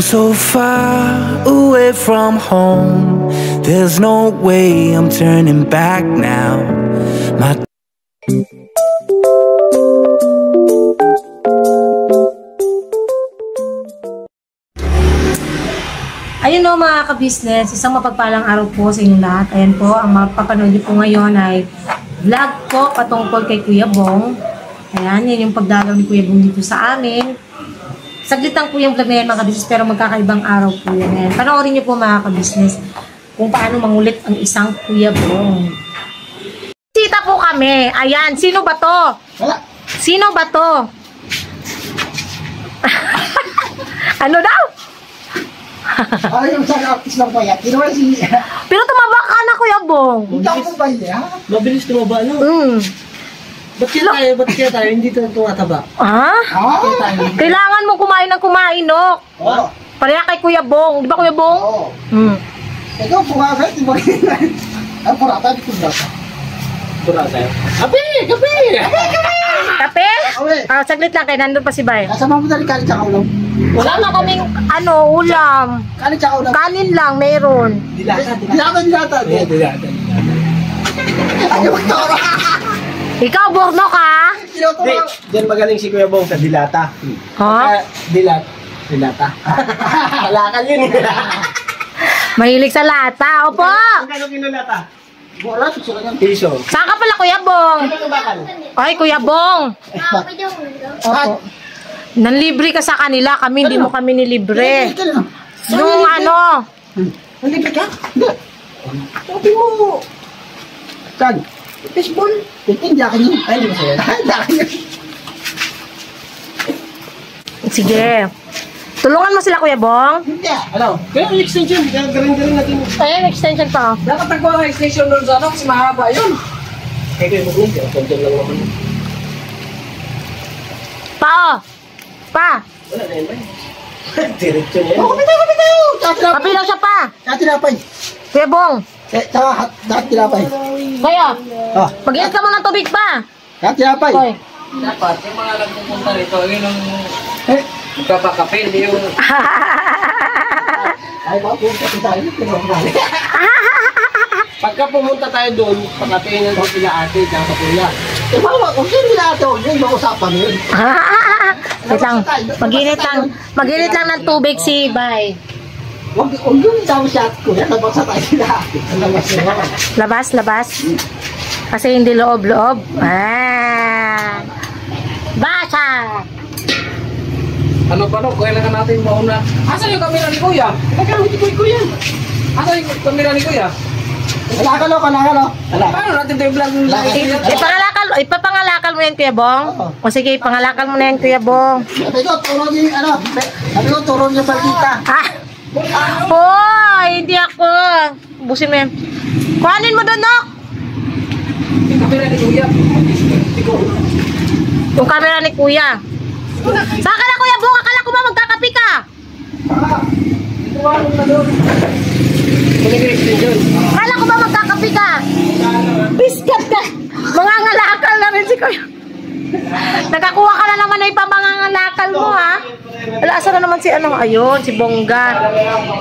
I'm so far away from home. There's no way I'm turning back now. My Ayun o mga ka-business, isang mapagpalang araw po sa inyo lahat. Ayan po, ang mapapanood niyo po ngayon ay vlog po patungkol kay Kuya Bong. Ayan, yun yung pagdalaw ni Kuya Bong dito sa amin. Saglit lang po yung vlog na yan mga ka-business, pero magkakaibang araw po yan. Ayan, panoorin niyo po mga ka-business kung paano mangulit ang isang Kuya Bong. Sita po kami. Ayan, sino ba to? Sino ba to? Ano daw? Ay, yung sa artist lang pa yan. Pero tumaba ka na, Kuya Bong. Hindi ako ba yan? Mabilis tumaba, no? Ba't kaya tayo hindi tumataba? Ha? Kailangan mo kumain ng kumain, no? Oo. Pareha kay Kuya Bong. Di ba, Kuya Bong? Oo. Ikaw, pumagay. Ang purata, di ko brata. Purata tayo. Kape! Kape! Kape? Kape. Saglit lang, kaya nandun pa si Bay. Kasama mo na rin kanin tsaka ulam. Wala na kaming, ulam. Kanin tsaka ulam. Kanin lang, meron. Dilata. Ay, magtoro. Ikaw, borno ka? Hindi, diyan magaling si Kuya Bong sa dilata. Ha? Dilata. Kalakal yun. Mahilig sa lata. Opo. Magkano kinulata? Wala, susukan yan. Piso. Saan ka pala, Kuya Bong? Ay, Kuya Bong. Opo. Nanlibre ka sa kanila. Kami, hindi mo kami nilibre. Yung ano? Nalibre ka? Hindi. Sabi mo. Saan? Baseball. Hindi akin yun. Ay, hindi mo sa'yo. Hindi akin yun. Sige. Tulungan mo sila, Kuya Bong. Hindi. Ano? Kaya yung extension. Galing natin. Ayan, extension pa. Dapat nagkuha ng extension doon sa ano kasi mahaba yun. Kaya Kuya Bong, extension lang naman. Pa. Wala na yun ba? Diretso niya. Oo, kapit tayo. Kapilaw siya pa. Katilapay. Kuya Bong. Tsaka katilapay. Kaya, Ah, mag-init ka mo ng tubig pa. katilapay. Hoy. Dapat, yung mga nagpupunta rito, yun ang Eh, magpapakapil, yung ay, mapunta tayo. Pagka pumunta tayo doon, pagkatingin ko sila ate, tsaka kuya. Eh, mama, kung sino nila ito, yun yung usapan yun. Wait lang. Mag-init lang ng tubig si Bay. Huwag yun daw siya at kuya, nabasa tayo sila ate. Labas. Kasi hindi loob. Basa! ano, kailangan natin mauna. Asan yung kamera ni Kuya? Nagkamit ko Kuya. Asan yung kamera ni Kuya? Kalakalo. Paano natin ito yung vlog ng Ipapangalakal mo yan, Kuya Bong? O sige, ipangalakal mo na yan, Kuya Bong. Sabi ko, turo niyo balita. Hoy, hindi ako. Busin mo yan. Kuhanin mo doon, no? Yung kamera ni Kuya. Yung camera ni Kuya. Saan ka na, Kuya Bong? Akala ko ba magkakapi ka? Akala ko ba magkakapi ka? Biskat ka. Mangangalakal na rin si Kuya. Nakakuha ka na naman na ipamangangalakal mo, ha? Wala, asa na naman si ayun, si Bongga.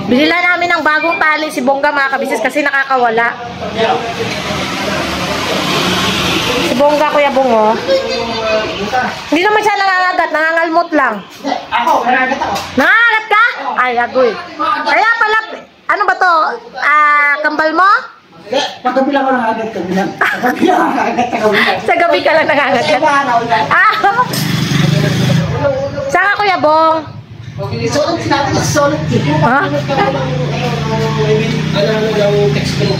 Binila namin ng bagong tali si Bongga, mga kabisis, kasi nakakawala. Si Bongga, Kuya Bong, oh. Hindi naman siya nangangalmot lang. Nangagat ako. Nangangagat ka? Ay, agoy. Kaya pala, ano ba to? Kambal mo? Pagkabi lang ako nangagat ka. Sa gabi ka lang nangangagat. Saan ka, Kuya Bong? Solid natin, solid. Ha? Ano yung text ko?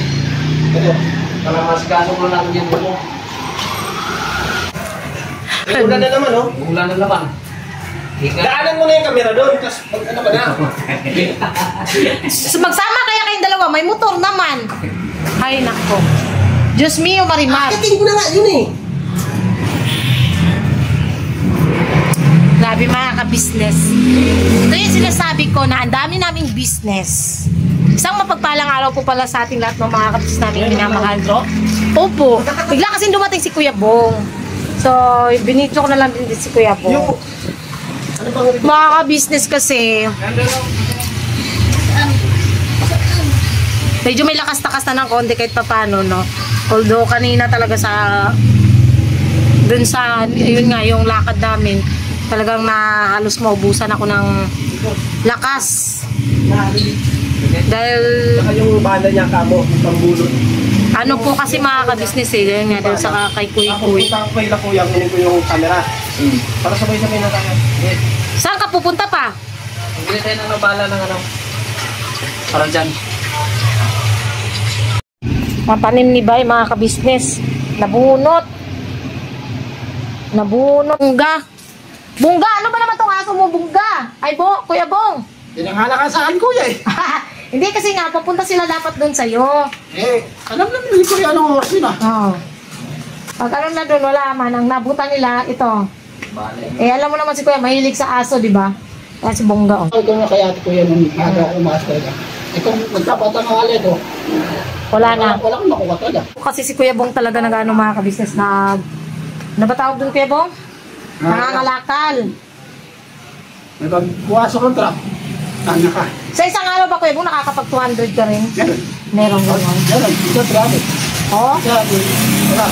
Para mas gano'n mo natin yun mo. Ulan na naman, oh. Ulan na naman. Daanan mo na yung camera doon, tapos ano ba na? Magsama kaya kayong dalawa, may motor naman. Ay, nako. Diyos mio, Marimar. Akitin ko na nga yun eh. Grabe mga ka-business. Ito yung sinasabi ko na ang dami naming business. Isang mapagpalang araw po pala sa ating lahat ng mga ka-business namin minamahal. Opo. Bigla kasi dumating si Kuya Bong. So, binito ko na lang din si Kuya Bong. Mga ka-business kasi, medyo may lakas-takas na ng konti kahit pa paano, no? Although kanina talaga dun sa, yun nga, yung lakad namin, talagang na halos maubusan ako ng lakas. Dahil, Saka yung banda niya kamo, pambulot. ano po kasi mga ka-business eh, dahil nga dahil sa kay Kuy Kuy. Punta ko kay La Kuya, kunin ko yung camera. Para sabay-sabay na tayo. Saan ka pupunta pa? Bili tayo ng nabala ng ano. Para dyan. Mga tanim ni Bay, mga ka-business. Nabunot. Bungga. Bungga, ano ba naman itong aso mo, Bungga? Ay, Kuya Bong. Pinanghala ka saan, Kuya eh. Hindi kasi nga, papunta sila dapat doon sa'yo. Alam naman ni Kuya anong oras yun ah. Oo. Pag alam na doon, wala man. Ang nabutan nila, ito. Alam mo naman si Kuya, mahilig sa aso, di ba? Kaya si Bongga, oh. Ikaw na kaya Kuya nung aga umaas talaga. Ikaw magkapatang ng alay to. Wala na. Wala kang makuha talaga. Kasi si Kuya Bong talaga nag-ano mga ka-business na... Ano ba tawag doon, Kuya Bong? Nangangalakal. May pagpuasok ng truck. Tanya ka. Sa isang araw ba, Kuya Bong, nakakapag 200 ka rin? Ganun. Meron gano'n. Ganun. Ito, grabe. Oh, Wala.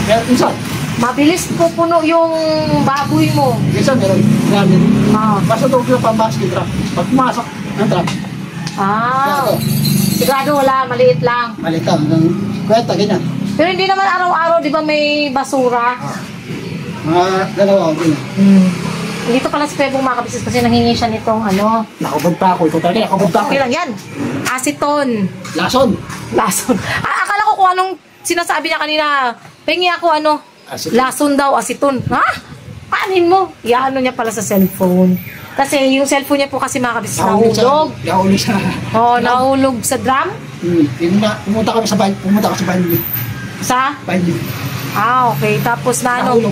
Pero isa. mabilis pupuno yung baboy mo. Isa meron. Grabe. Ah. Basta doon yung pambasket truck. Pag pumasok ng truck. Ah. Sigurado wala, maliit lang. Malitaw. Kwenta, ganyan. Pero hindi naman araw-araw, di ba may basura? Mga dalawa ako ganyan. Dito pala si Pebong mga kabisnes kasi nanghingi siya nitong ano. Nakabad pa ako. Ikaw talaga, nakabad pa ako. Okay lang yan. Aceton. Lason. Lason. Akala ko kung anong sinasabi niya kanina. Pengi ako ano. Aceton. Lason daw, aceton. Ha? Panin mo? Iano niya pala sa cellphone. Kasi yung cellphone niya po kasi mga kabisnes nahulog. Nahulog sa... Oo, nahulog sa drum. Yun na, pumunta kami sa bahay. Pumunta ako sa bahay. Sa? Bahay. Ah, okay. Tapos na ano,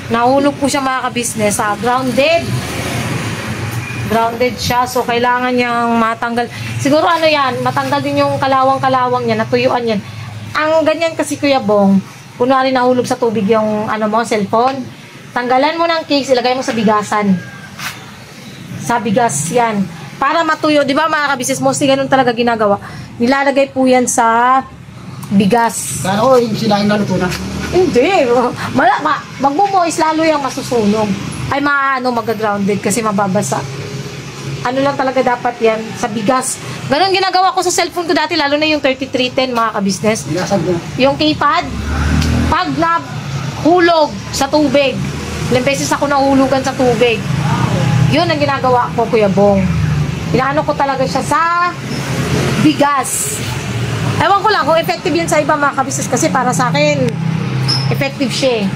nahulog po siya mga ka-business. Grounded. Grounded siya. So, kailangan niyang matanggal. Siguro ano yan, matanggal din yung kalawang-kalawang niya, natuyuan yan. Ang ganyan kasi Kuya Bong, kunwari nahulog sa tubig yung ano mo, cellphone, tanggalan mo ng case, ilagay mo sa bigasan. Sa bigas yan. Para matuyo, di ba mga ka-business, mostly ganun talaga ginagawa. Nilalagay po yan sa bigas. Kaya ko, yung sinahin na luto na. Hindi. Magmumoist lalo yung masusunog. Ay mag-grounded kasi mababasa. Ano lang talaga dapat yan? Sa bigas. Ganon ginagawa ko sa cellphone ko dati, lalo na yung 3310 mga ka-business. Binasag na. Yung keypad, pag nahulog sa tubig, ilang beses ako nahulugan sa tubig. Yun ang ginagawa ko, Kuya Bong. Inaano ko talaga siya sa bigas. Ewan ko lang kung effective yan sa iba mga ka-business kasi para sa akin, effective siya.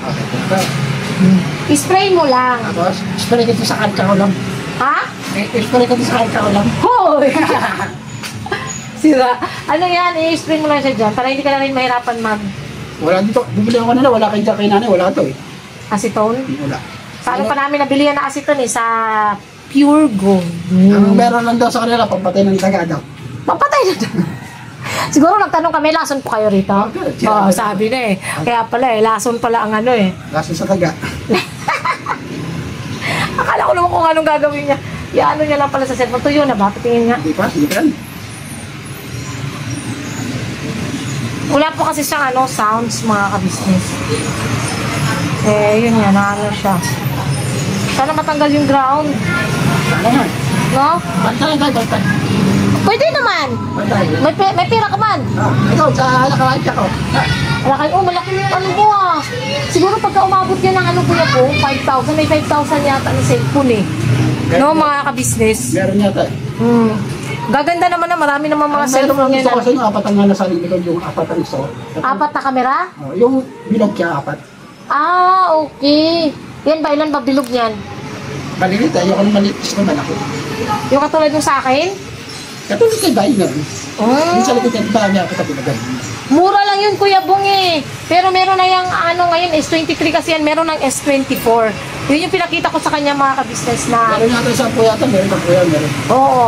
I-spray mo lang. Tapos, spray ka sa kanka ko lang. Ha? Spray ka sa kanka ko lang. Hoy! Sira. Ano yan? I-spray mo lang siya dyan para hindi ka na rin mahirapan Wala dito. Bumili ako nila. Wala kay nanay. Wala ito eh. acetone. Wala. Paano pa namin nabili yan na acetone eh? Sa Pure Gold. Ang meron lang daw sa kanila, pampatay ng taga daw. Papatay na dyan. Siguro nagtanong kami, lason po kayo rito? Oo, sabi na eh. Kaya pala eh, lason pala ang ano eh. Lason sa taga. Akala ko naman kung anong gagawin niya. Iano niya lang pala sa cellphone. Tuyo na ba? Patingin nga. Hindi pa, sige pa yan. Wala po kasi siyang ano, sounds mga ka-business. Yun yan, ano siya. Sana matanggal yung ground. Ano nga? No? Bantay tayo, bantay. Pwede naman. Bantay. May pera ka man. Ikaw, sa nakalain ka ko. Malaki, malaki yung ano mo ah. Siguro pagka umabot yan ng ano kuya po, 5,000. May 5,000 yata na cellphone eh. No, mga ka-business. Meron yata eh. Gaganda naman na, marami naman mga cellphone Meron ngayon. gusto ko sa inyo, apat ang nga nasa likod yung apat ang gusto. Apat na kamera? Yung bilog siya, apat. Ah, okay. Yan ba? Ilan ba bilog niyan? Malilit eh, yung maliit gusto na ako. Yung katulad yung sa akin? Katulad kay bahay na rin. Yung sa likod niya, marami ako kapilagay. Mura lang yun, Kuya Bong eh. Pero meron na yung ano ngayon, S23 kasi yan, meron ng S24. Yun yung pinakita ko sa kanya mga ka-business na... Meron yata sa po yata, meron pa po yan, meron. Oo.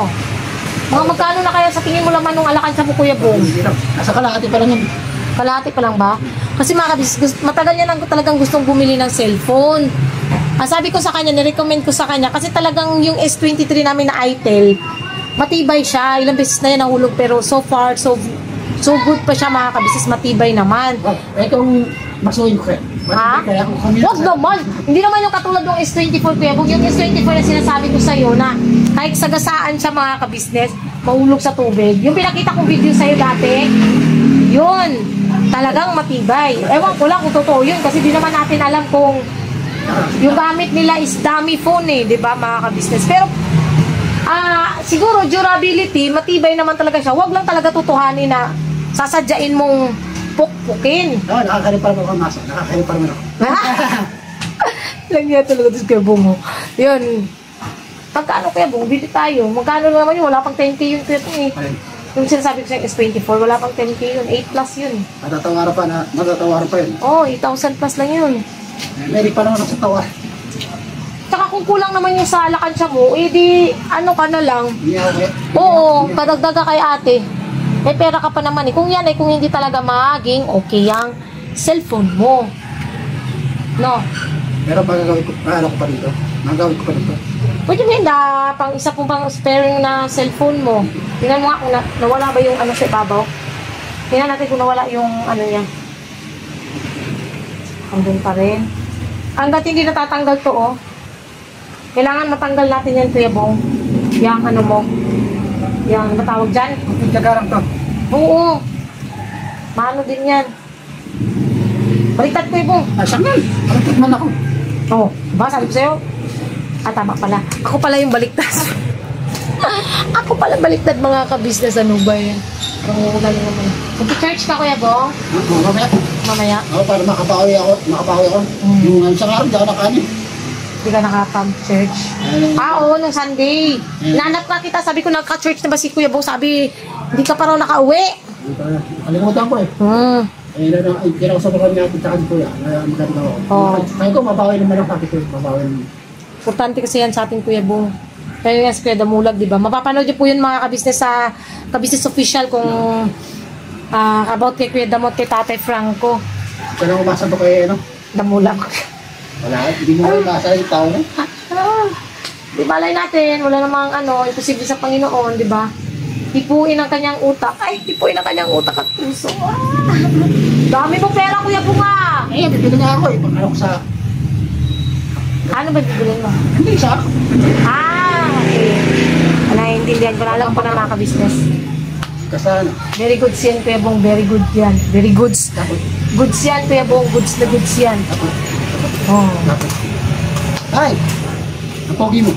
Mga magkano na kaya sa tingin mo laman nung alakan sa mo, Kuya Bong? Nasa kalahati pa lang yun. Kalahati pa lang ba? Kasi mga ka-business, matagal niya nang talagang gustong bumili ng cellphone. Sabi ko sa kanya, nirecommend ko sa kanya, kasi talagang yung S23 namin na Itel, matibay siya. Ilang beses na yan nahulog pero so far, so good pa siya mga kabisnes. Matibay naman. Kung masuhin ko kayo. Ha? Kaya kung kami Wag naman. Hindi naman yung katulad ng S24 kuya. Huwag yung S24 na sinasabi ko sa'yo na kahit sagasaan siya mga kabisnes, mahulog sa tubig. Yung pinakita kong video sa'yo dati, yun. Talagang matibay. Ewan ko lang kung totoo yun kasi di naman natin alam kung yung gamit nila is dummy phone eh. Diba mga kabisnes? Pero siguro durability, matibay naman talaga siya. Huwag lang talaga tutuhanin na sasadyain mong pukpukin. Oo, nakakalit pa naman ako masok. Nakakalit pa naman ako. Lang yan talaga ito kaya bungo. Yun. Pagkano kaya bungo, bili tayo. Magkano naman yun? Wala pang 10K yun kaya ito eh. Yung sinasabi ko sa S24, wala pang 10K yun. 8 plus yun. Matatawaran pa yun. Oo, 8,000 plus lang yun. Meron pa naman ako sa tawa. Tsaka kung kulang naman yung sa alakansya mo, eh di, ano ka na lang. Oo, padagdaga kay ate. May pera ka pa naman eh. Kung yan eh, kung hindi talaga maging okay ang cellphone mo. No? Pero magagawin ko, ko pa dito. Magagawin ko pa dito. Pwede mo yun pang isa pong pang sparing na cellphone mo. Tingnan mo nga kung nawala ba yung ano sa ibabaw. Tingnan natin kung nawala yung ano niya. Andun pa rin. Hanggat hindi natatanggal to oh. Kailangan matanggal natin yan Kuya Bong. Yang ano mo. Yang matawag dyan. Ang tagarang to. Oo. Maano din yan. Baliktad Kuya Bong. Saan nga? Baliktad man ako. Oo. Ba sabi ko sa'yo? Tama pala. Ako pala yung baliktad. Ako pala baliktad mga kabisnes. Ano ba yan? Pangulan naman. Mag-church ka Kuya Bong? Mamaya. Mamaya. Oo, para makabawi ako. Yung isang araw, di ako nakanin. Hindi ka nakapag-church. Oo, nung Sunday. Nanap ka kita, sabi ko nagka-church na ba si Kuya Bong? Sabi, hindi ka pa raw nakauwi. Kalimutan ko eh. Hindi ako sa mga natin sa kuya. Maganda ako. Kaya ko, mabawi naman ang kapit ko. Mabawi naman. Importante kasi yan sa ating Kuya Bong. Kaya nga si Kuya Damulag, di ba? Mapapanood niyo po yun mga kabisnes sa kabisnes official kung about kay Kuya Damot, kay Tatay Franco. Kaya lang umasa to kay ano? Damulag. Wala, hindi mo umasa yung tao na. Di balay natin, wala namang imposible sa Panginoon, di ba? Tipuin ang kanyang utak. Ay, tipuin ang kanyang utak at puso. Dami mo pera, Kuya Bunga! Bibili nga ako eh. Pagkala ko sa... Ano ba bibilin mo? Hindi, sa ako. Okay. Naiintindihan ko na alam ko na mga kabisnes. Kasano? Very good yan, Kuya Bong. Very good yan. Very goods. Goods yan, Kuya Bong. Goods na goods yan. Oh. Ay! Ang pogi mo.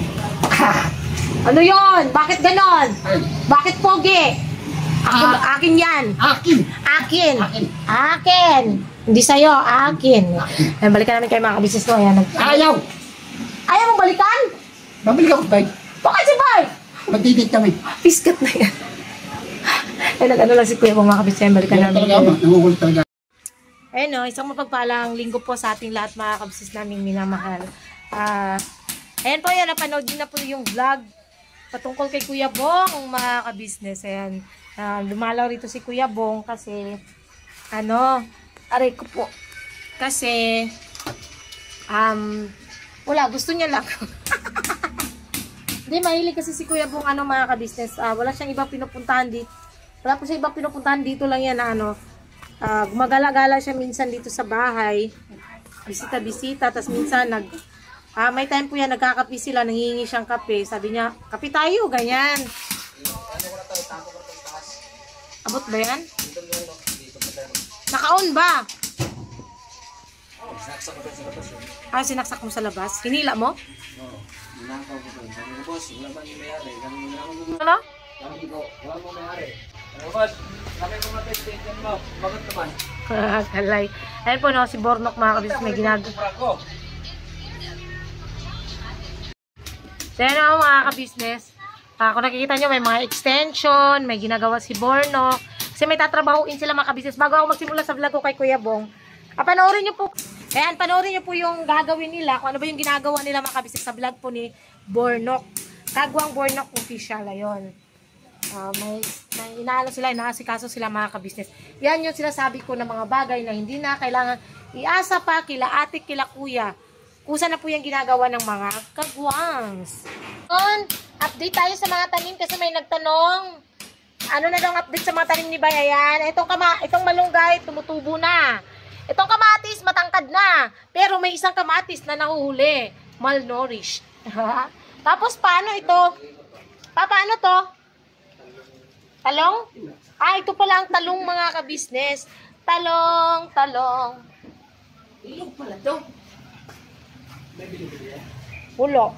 Ano yon? Bakit ganon? Ay. Bakit pogi? Akin yan. Akin! Akin. Akin. Akin. Hindi sa'yo. Akin. Ayan, balikan namin kayo mga kabisnes to. Ayan. Ayaw! Ayaw mong balikan? Babili ka ko, Bay. Bakit si Bay? Magdidit kami. Piskat na yan. Ay, nag-ano lang si Kuya Bong mga kabisnes. Balikan Wala namin. talaga ako. Nangugulit talaga. Ayun isang mapagpalang linggo po sa ating lahat mga kabisnes namin minamahal. Ayan po yan, napanood din na po yung vlog patungkol kay Kuya Bong mga kabisnes. Ayan, lumalaw rito si Kuya Bong kasi aray ko po. Kasi wala, gusto niya lang. Hindi, mahilig kasi si Kuya Bong mga kabisnes. Wala siyang ibang pinupuntahan dito. Wala po siya ibang pinupuntahan dito lang yan na gumagala-gala siya minsan dito sa bahay. Bisita-bisita. Tapos minsan may time po yan, nagkakape sila, nanghihingi siyang kape. Sabi niya, kape tayo, ganyan. Abot ba yan? Naka-on ba? Sinaksak mo sa labas? Hinila mo? Ano? Kalay. Ayun po si Bornok mga kabisnes may ginagawa. So yan mga kabisnes. Kung nakikita nyo may mga extension, may ginagawa si Bornok. Kasi may tatrabahuin sila mga kabisnes. Bago ako magsimula sa vlog ko kay Kuya Bong, panoorin nyo po. Ayan, panoorin nyo po yung gagawin nila. Kung ano ba yung ginagawa nila mga kabisnes sa vlog po ni Bornok. Kagwang Bornok Official. Ayun. May inaano sila, inaasikaso sila mga kabisnes. Yan yung sinasabi ko ng mga bagay na hindi na kailangan iasa pa kila ate, kila kuya. Kusa na po yung ginagawa ng mga kagwangs. Update tayo sa mga tanim kasi may nagtanong. Ano na daw ang update sa mga tanim ni Bay? Ayan. Itong malunggay, tumutubo na. Itong kamatis, matangkad na. Pero may isang kamatis na nahuhuli. Malnourished. Tapos, paano ito? Paano to? Talong? Ito pala ang talong mga kabisnes. Talong. Ilog pala to. Pulo.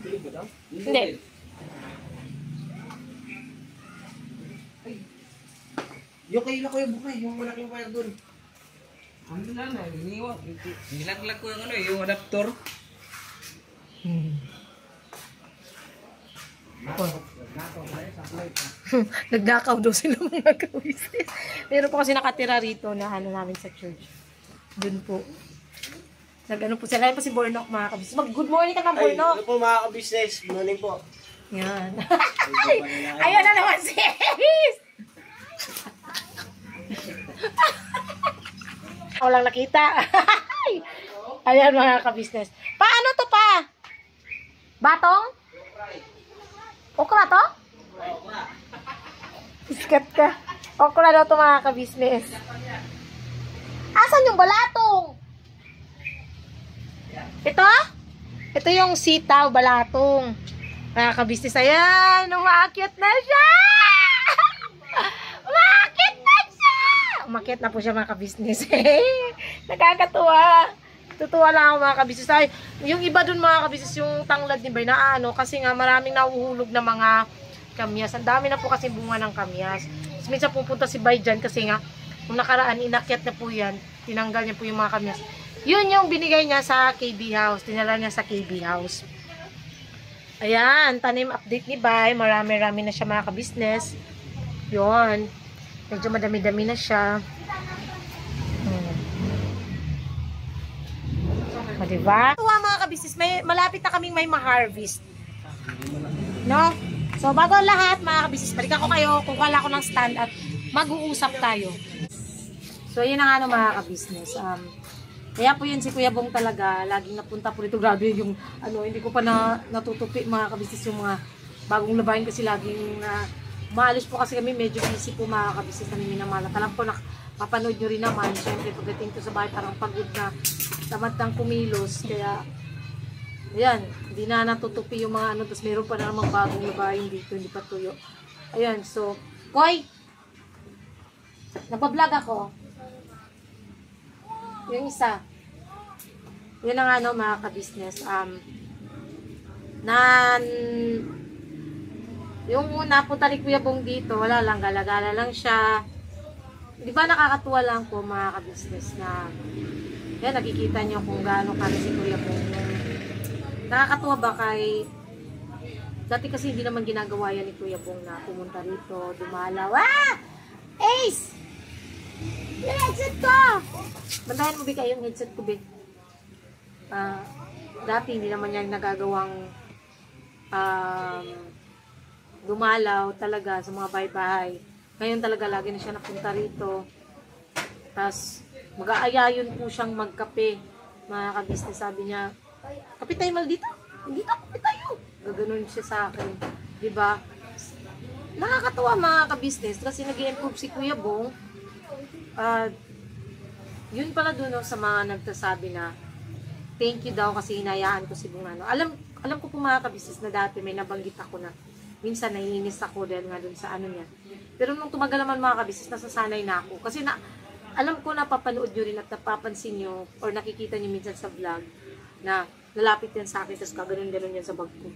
Ilog ba to? Hindi. Yung kaila ko yung bukay, yung malaking wire doon. Ano na, nilaglag ko yung yung adapter. Nagdakaw daw sila mga kabisnes. Meron po kasi nakatira rito na ano namin sa church. Doon po. Nag-ano po sila. Yan po si Bornok mga kabisnes. Good morning ka na, Bornok. Ano po mga ka-business? Good morning po. Yan. Ayun na naman si Ace. Walang nakita. Ayan mga kabisnes. Paano to pa? Batong? Okra to? Iskat ka. Okra daw to mga kabisnes. Asan yung balatong? Ito? Ito yung sitaw, balatong. Mga kabisnes. Ayan, umaakyat na siya! Umaakyat na siya! Umakyat na po siya mga kabisnes. Nakakatuwa. Tutuwa lang ako mga kabisnes. Ay, yung iba dun mga kabisnes, yung tanglad ni Bay na ano, kasi nga maraming nahuhulog na mga kamyas. Ang dami na po kasi bunga ng kamyas. Tapos minsan pupunta si Bay dyan kasi nga, kung nakaraan, inakyat na po yan, tinanggal niya po yung mga kamyas. Yun yung binigay niya sa KB House. Tinala niya sa KB House. Ayan, tanim update ni Bay. Marami-rami na siya mga kabisnes. Yun. Medyo madami-dami na siya. Diba? Ito mga kabisnes, malapit na kaming may ma-harvest. No? So, bago lahat mga kabisnes, balikan ko kayo, kukuha ko ng stand at mag-uusap tayo. So, yun ang ano mga kabisnes. Kaya po yun si Kuya Bong talaga, laging napunta po rito. Grabe yung, hindi ko pa natutupi mga kabisnes yung mga bagong labahin kasi laging maalis po kasi kami, medyo busy po mga kabisnes kami minamalat. Alam po na, mapanood nyo rin naman, syempre pagdating ko sa bahay, parang pagod na, tamad ng kumilos, kaya ayan, hindi na natutupi yung mga tapos meron pa na namang bagong labahin dito, hindi pa tuyo. Ayan, so, Koy! Nagpa-vlog ako. Yung isa. Yun ang mga kabisnes. Yung napunta ni Kuya Bong dito, wala lang, galagala lang siya. Di ba nakakatuwa lang po mga kabisnes na yan, nakikita nyo kung gaano kami si Kuya Bong. Nakakatuwa ba kay... Dati kasi hindi naman ginagawa yan ni Kuya Bong na pumunta rito, dumalaw. Ace! Yung headset ko! Bandahan mo ba kayo yung headset ko, Be? Dati hindi naman yan nagagawang dumalaw talaga sa mga bahay-bahay. Ngayon talaga lagi na siya napunta rito. Tapos, mag-aayayon po siyang magkape. Mga kabisnes, sabi niya, kape tayo mal dito? Hindi na, kape tayo. Gaganon siya sa akin. Diba? Nakakatuwa mga kabisnes kasi nag-i-improve si Kuya Bong. Yun pala doon sa mga nagsasabi na thank you daw kasi hinayaan ko si Bong. Alam ko po mga kabisnes na dati may nabanggit ako na minsan naiinis ako dahil nga doon sa niya. Pero nung tumagal naman mga kabisnes, nasasanay na ako. Kasi alam ko na papanood nyo rin at napapansin nyo or nakikita nyo minsan sa vlog na lalapit yan sa akin tapos kaganon-ganon yan sa bag ko.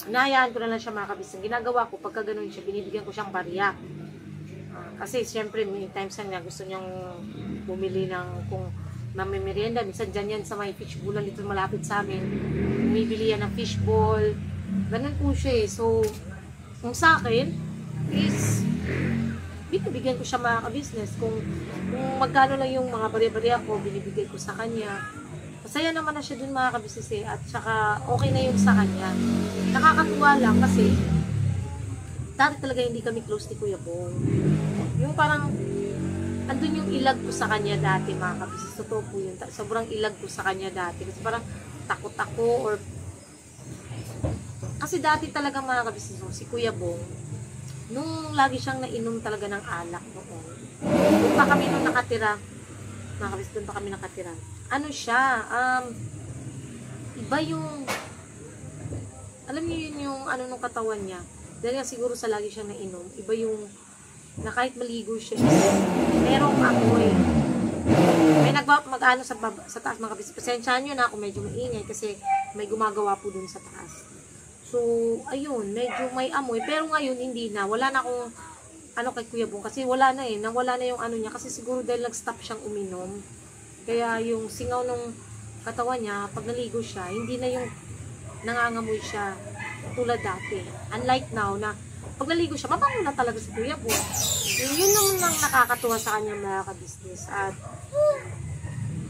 Nahayaan ko na lang siya mga kabisnes. Ginagawa ko, pagka ganon siya, binibigyan ko siyang barya. Kasi siyempre, many times niya gusto niyang bumili ng kung mamimerienda. Minsan dyan yan sa may fishbowl dito malapit sa amin. Bumibili yan ng fishbowl. Ganun po siya eh. So, kung sa akin, is binibigyan ko siya mga ka-business. Kung magkano lang yung mga bari-bari ako, binibigay ko sa kanya. Masaya naman na siya dun mga ka-business eh. At saka okay na yun sa kanya. Nakakatuwa lang kasi dati talaga hindi kami close ni Kuya Bong. Yung parang andun yung ilag ko sa kanya dati mga ka-business. Totoo po yun. Sobrang ilag ko sa kanya dati. Kasi parang takot ako or Kasi dati talaga mga kabisnes, si Kuya Bong, nung lagi siyang nainom talaga ng alak noon. Doon pa kami nung nakatira, mga kabisnes, doon pa kami nakatira. Ano siya, iba yung, alam niyo yun yung ano nung katawan niya. Dahil nga siguro sa lagi siyang nainom, iba yung, na kahit maligo siya, merong amoy. May mag-ano sa taas mga kabisnes. Pasensyahan nyo na ako medyo maingay kasi may gumagawa po dun sa taas. So, ayun, medyo may amoy. Pero ngayon, hindi na. Wala na akong, ano kay Kuya Bong. Kasi wala na nawala na yung ano niya. Kasi siguro dahil nag-stop siyang uminom. Kaya yung singaw ng katawan niya, pag naligo siya, hindi na yung nangangamoy siya tulad dati. Unlike now, na pag naligo siya, mabango na talaga si Kuya Bong. Yun naman ang nakakatuwa sa kanya mga ka-business. At,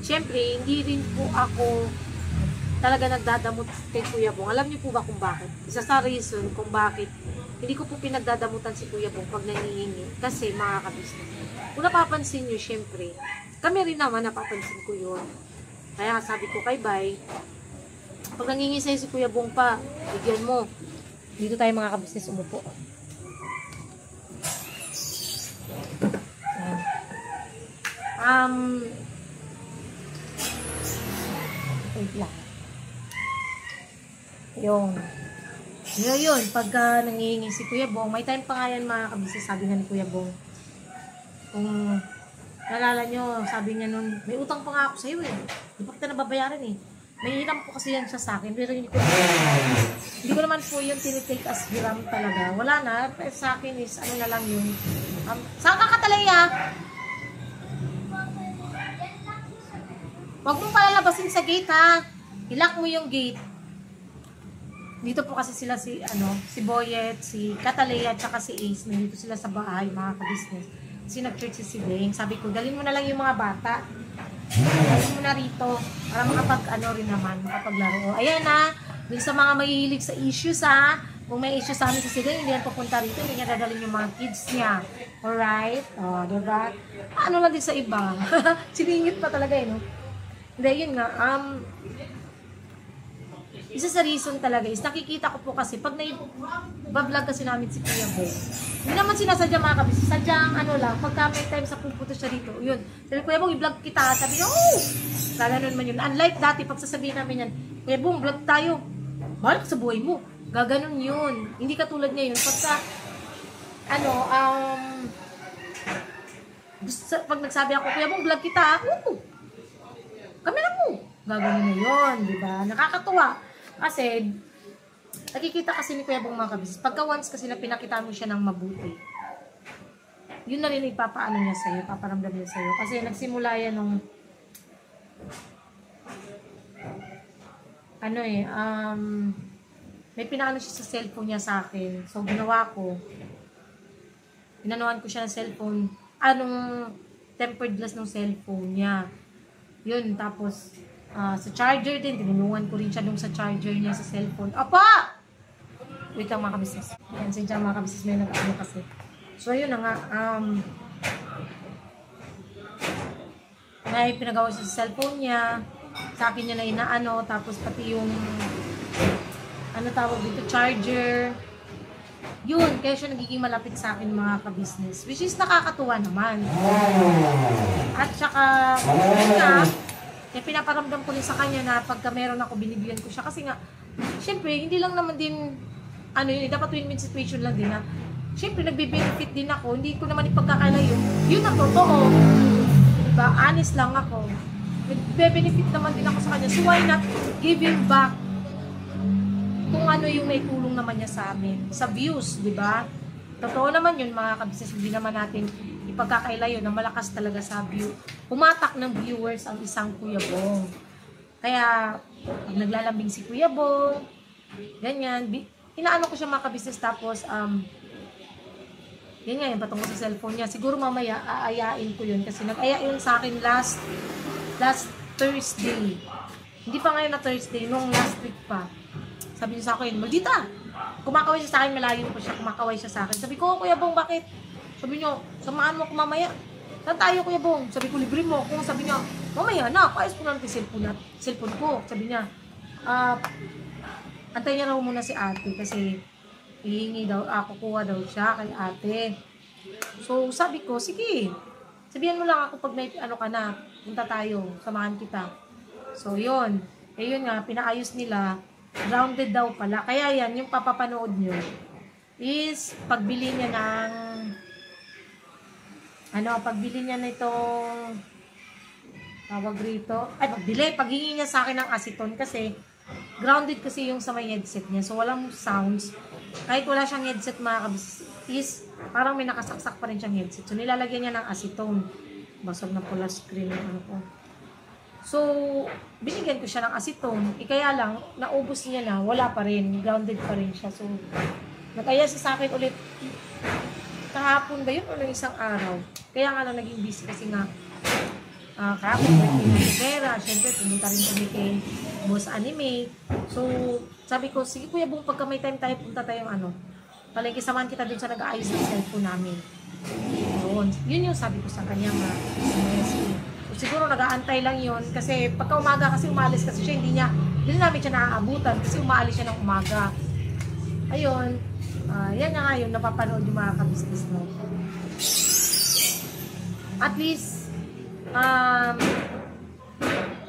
syempre, hindi rin po ako talaga nagdadamot kay Kuya Bong. Alam niyo po ba kung bakit? Isa sa reason kung bakit hindi ko po pinagdadamutan si Kuya Bong pag nangihingi. Kasi mga ka-business, kung napapansin niyo, syempre, kami rin naman napapansin ko yun. Kaya sabi ko kay Bay, pag nangingi sa'yo si Kuya Bong pa, bigyan mo. Dito tayo mga ka-business umupo. Wait lang. Yun, pagka nangihingi si Kuya Bong, may time pa nga yan mga kabisnes, sabi nga ni Kuya Bong. Kung nalala nyo, sabi niya nun, may utang pa nga ako sa'yo eh. Di pa kita nababayaran eh. May hiram po kasi yan siya sa akin, pero hindi ko naman po yun tinitake as hiram talaga. Wala na, sa akin is, ano na lang yun. Saan ka Katalaya? Huwag mong palalabasin sa gate ha. Ilock mo yung gate. Dito po kasi sila si Boyet, si Katalaya, at saka si Ace. Nandito sila sa bahay, mga ka-business. Kasi nag-church si Deng. Sabi ko, dalhin mo na lang yung mga bata. Dalhin mo na rito. Para rin naman, makapaglaro. Ayan ha. Dun sa mga mahihilig sa issues ha. Kung may issue sa amin sa Deng, hindi yan pupunta rito. Hindi niya dadalhin yung mga kids niya. Alright? O, diba? Ano lang din sa iba. Siningit pa talaga no? Hindi, yun nga. Isa sa reason talaga is nakikita ko po kasi pag nai-vlog kasi namin si Kuya Bong, hindi naman sinasadya mga kabis, sadyang pagka may time sa pupunta siya dito, yun, sabi Kuya Bong, i-vlog kita, sabi niya, oh! Gaganon man yun. Unlike dati, pag sasabihin namin yan, Kuya Bong, vlog tayo, balik sa buhay mo, gaganon yun. Hindi katulad niya yun, pagka, pag nagsabi ako, Kuya Bong, vlog kita, kamera mo, gaganon na yun, diba? Nakakatuwa. Kasi, nakikita kasi ni Kuya Bong mga kabis, pagka once kasi na pinakita mo siya ng mabuti, yun na rin ipapaano niya sa'yo, paparamdam niya sa'yo. Kasi nagsimula yan nung, may pinaano siya sa cellphone niya sa akin. So, ginawa ko, inanuhan ko siya ng cellphone, tempered glass ng cellphone niya. Yun, tapos, sa charger din, tinulungan ko rin siya nung sa charger niya sa cellphone. Apa! Wait lang mga kabisnes. Yan, sinja mga kabisnes, may nag-ano kasi. So, yun na nga, may pinagawa siya sa cellphone niya, sa akin niya na inaano, tapos pati yung, tawag dito, charger. Yun, kaya siya nagiging malapit sa akin mga kabisnes, which is nakakatuwa naman. At saka, yun nga, kaya pinaparamdam ko rin sa kanya na pagka meron ako, binibigyan ko siya. Kasi nga, syempre, hindi lang naman din, dapat win-win situation lang din na, syempre, nagbe-benefit din ako. Hindi ko naman ipagkakalayo. Yun ang totoo. Diba? Honest lang ako. Nagbe-benefit naman din ako sa kanya. So, why not giving back kung ano yung may tulong naman niya sa amin. Sa views, diba? Totoo naman yun, mga kabisnes. Hindi naman natin ipagkakailayo na malakas talaga sa view. Pumatak ng viewers ang isang Kuya Bong. Kaya, pag naglalambing si Kuya Bong, ganyan, inaano ko siya mga kabisnes, tapos, ganyan, yung patungkol sa cellphone niya. Siguro mamaya, aayain ko yun, kasi nag-aya yun sa akin last Thursday. Hindi pa ngayon na Thursday, nung last week pa. Sabi niya sa akin, maldita! Kumakaway siya sa akin, malayo pa siya, kumakaway siya sa akin. Sabi ko, Kuya Bong, bakit? Sabi niyo, samaan mo ako mamaya. Saan tayo, Kuya Bong? Sabi ko, libre mo ako. Sabi niya, mamaya na, paayos ko na natin cellphone ko. Sabi niya, antay niya raw muna si ate kasi hihingi daw, kukuha daw siya kay ate. So, sabi ko, sige, sabihan mo lang ako pag may ano ka na, punta tayo, samahan kita. So, yun. Eh, yun nga, pinaayos nila, grounded daw pala. Kaya yan, yung papapanood nyo, is pagbili niya ng, pagbili niya nitong, tawag rito, paghingi niya sa akin ng aceton kasi, grounded kasi yung sa may headset niya. So, walang sounds. Kahit wala siyang headset mga kabis, is parang may nakasaksak pa rin siyang headset. So, nilalagyan niya ng acetone. Basag na pula screen yung ano ko. So, binigyan ko siya ng acetone. Kaya lang, naubos niya na, wala pa rin. Grounded pa rin siya. So, nag-aya siya sa akin ulit. Kahapon ba yun o ng isang araw? Kaya nga lang naging busy kasi nga, kahapon birthday na Rivera. Siyempre, pumunta rin kami kay Boss Anime. So, sabi ko, sige kuya Bong, pagka may time tayo, punta tayong palengke, samahan kita dun sa nag-aayos ng cellphone namin. Yun yung sabi ko sa kanya nga. So, siguro nag-aantay lang yun kasi pagka umaga kasi umalis kasi siya, hindi namin siya naaabutan kasi umaalis siya ng umaga. Ayun, yan nga yun, napapanood yung mga ka-business mo. At least,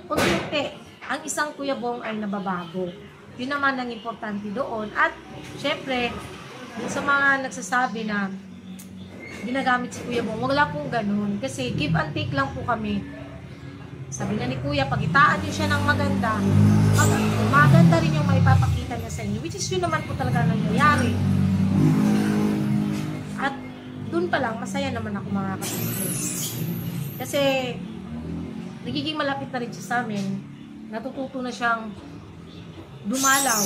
unti-unti, ang isang Kuya Bong ay nababago. Yun naman ang importante doon. At, syempre, sa mga nagsasabi na ginagamit si Kuya Bong, wala pong ganun. Kasi, give and take lang po kami. Sabi nga ni Kuya, pagitaan niyo siya ng maganda, maganda rin yung maipapakita niya sa inyo. Which is yun naman po talaga nangyayari. At, dun pa lang, masaya naman ako mga kapatid. Kasi, nagiging malapit na rin siya sa amin. Natututo na siyang dumalaw.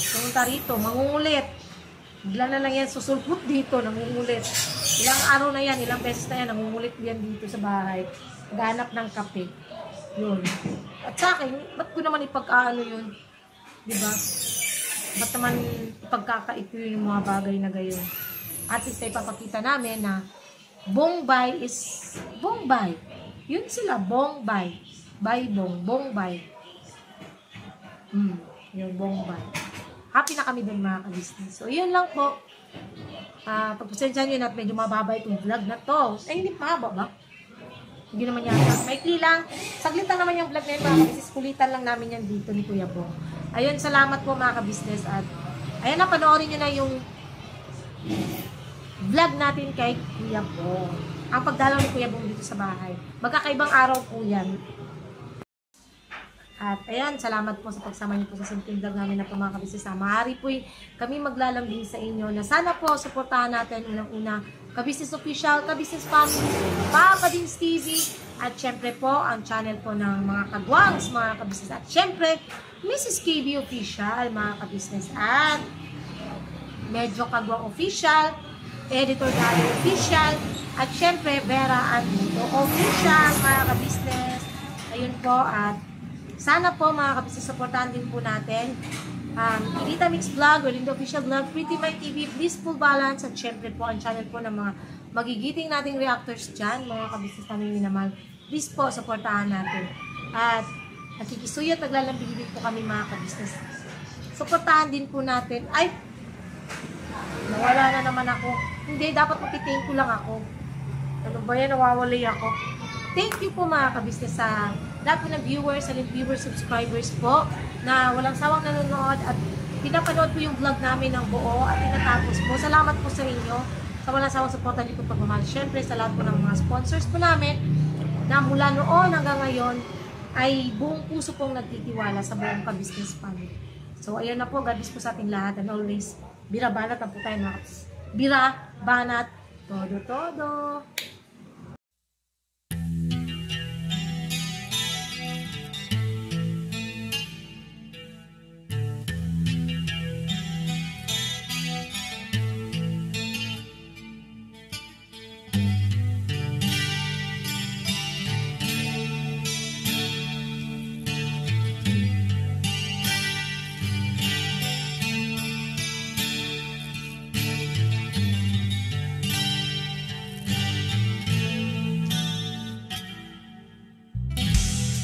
Pumunta rito, mangungulit. Bigla na lang yan, susulput dito, nangungulit. Ilang araw na yan, ilang beses na yan, nangungulit yan dito sa bahay. Ganap ng kape. Yun. At sa akin, ba't ko naman ipagkaano yun? Diba? Ba't naman ipagkakaito yung mga bagay na gayon? At least ay papakita namin na Bongbay is Bongbay. Yun sila, Bongbay. Baybong, Bongbay. Yung Bongbay. Happy na kami dun mga ka-business. So, yun lang po. Pagpasensya nyo na medyo mababa itong vlog na to. Ay, hindi pa ba? Hindi naman yan. Maikli lang. Saglit lang naman yung vlog na yun mga ka-business. Kulitan lang namin yan dito ni Kuya Bong. Ayun, salamat po mga ka-business. At, ayun na, panoorin nyo na yung vlog natin kay Kuya Bong. Ang pagdalaw ni Kuya Bong dito sa bahay. Magkakaibang araw po yan. At ayan, salamat po sa pagsama niyo po sa simpleng vlog namin na po mga kabisnes. Maaari po kami maglalambing sa inyo na sana po suportahan natin unang-una Kabisnes Official, Kabisnes Family, Papa Dins TV, at syempre po ang channel po ng mga kagwangs, mga kabisnes. At syempre, Mrs. KB Official, mga kabisnes. At Medyo Kagwang Official, Editor Dario Official, at syempre Vera Andito Official, mga kabisnes. Ayun po, at sana po mga kabisnes, supportahan din po natin Irita Mix Vlog, Welinda Official Vlog, Pretty My TV, Blissful Balance, at syempre po ang channel po ng mga magigiting nating reactors dyan, mga kabisnes namin minamahal. Please po, supportahan natin. At nakikisuyo at naglalambing po kami mga kabisnes. Supportahan din po natin. Ay, nawala na naman ako. Hindi, dapat magti-thank you lang ako. Ano ba yan? Nawawalay ako. Thank you po mga kabisnes sa lahat po ng viewers, silent viewers, subscribers po na walang sawang nanonood at pinapanood po yung vlog namin ng buo at tinatapos po. Salamat po sa inyo sa walang sawang suporta dito pagmamahal. Siyempre sa lahat po ng mga sponsors po namin na mula noon hanggang ngayon ay buong puso pong nagtitiwala sa buong Kabisnes family. So ayan na po, God bless po sa ating lahat and always bira-banat na po tayo mga kabisnes. Bira-banat, todo-todo.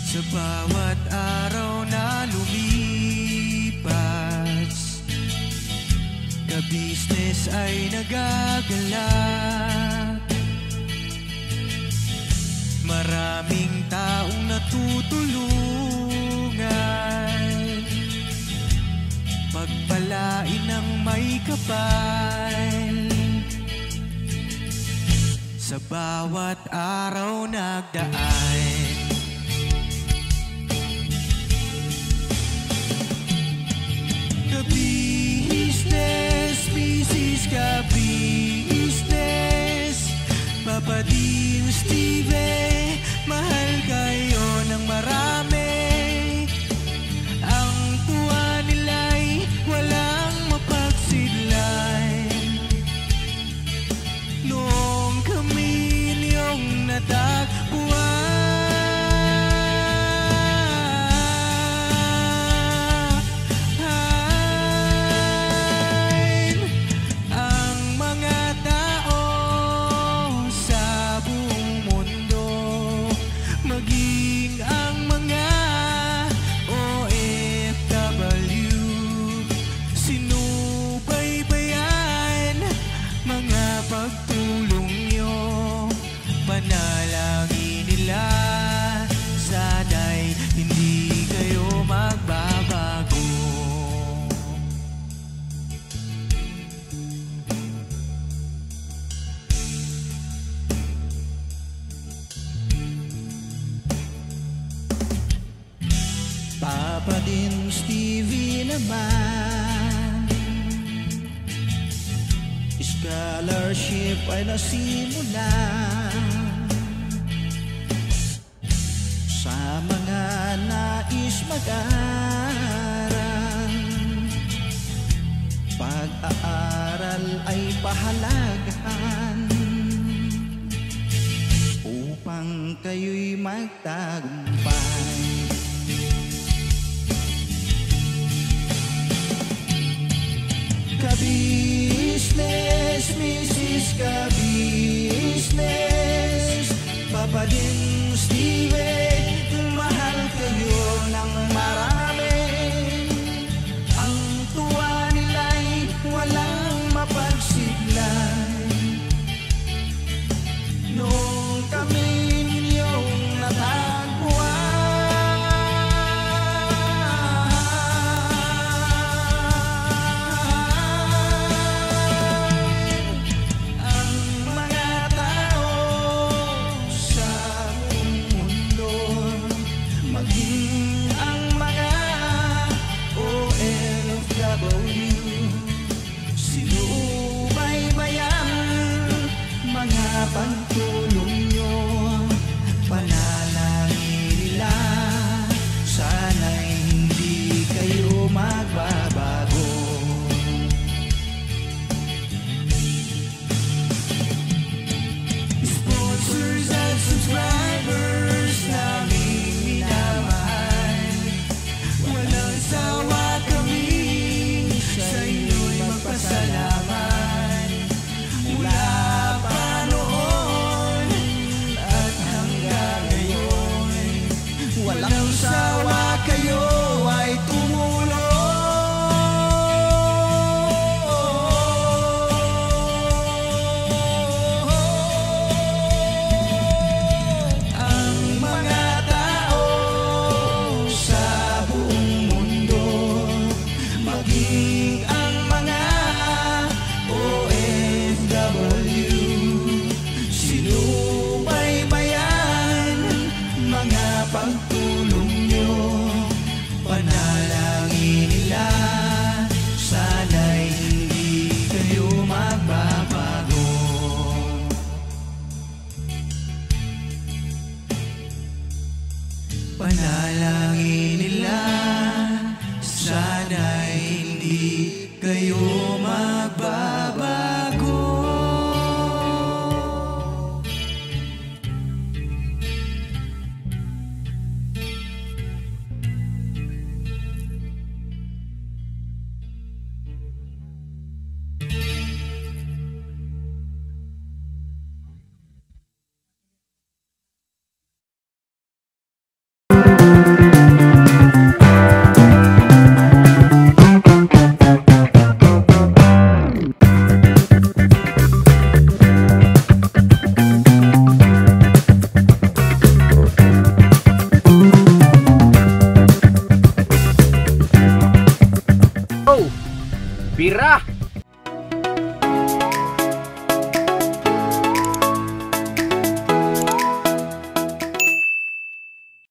Sa bawat araw na lumipas, ka-business ay nagagalak. Maraming taong natutulungan, pagpalain ng may kapal. Sa bawat araw nagdaan, ka-business, business ka-business, Papa Dean, Steve, mahal kayo ng marami. Ang tuwa nila'y walang mapagsidlan. Noong kami niyong natagpuan, ang mga tao sa buong mundo, maging ang mga OFW, sinubaybayan mga pagtulong nyo. Panalangin nila, sana'y hindi kayo magbabago. Papa Dean, Stevie naman, scholarship ay nasimula sa mga nais mag-aral. Pag-aaral ay pahalagahan upang kayo'y magtagumpay. Ka-business, Mrs. Ka-business, Papa Dean, Steve, mahal kayo ng marami. Ang tuwa nila'y walang mapagsidlan. Noong kami ninyong natagpuan, pagtulong nyo, panalangin nila, sana'y hindi kayo magbabago. Sponsors at subscribers naming minamahal, walang sawa kami sa inyo'y magpasalamat. Mula pa noon at hanggang ngayon, walang sawa kayo ay tumulong. Ang mga tao sa buong mundo, maging ang mga OFW, sinubaybayan mga pagtulong nyo. Panalangin nila, sana'y hindi kayo magbabago. Panalangin nila, sana'y hindi kayo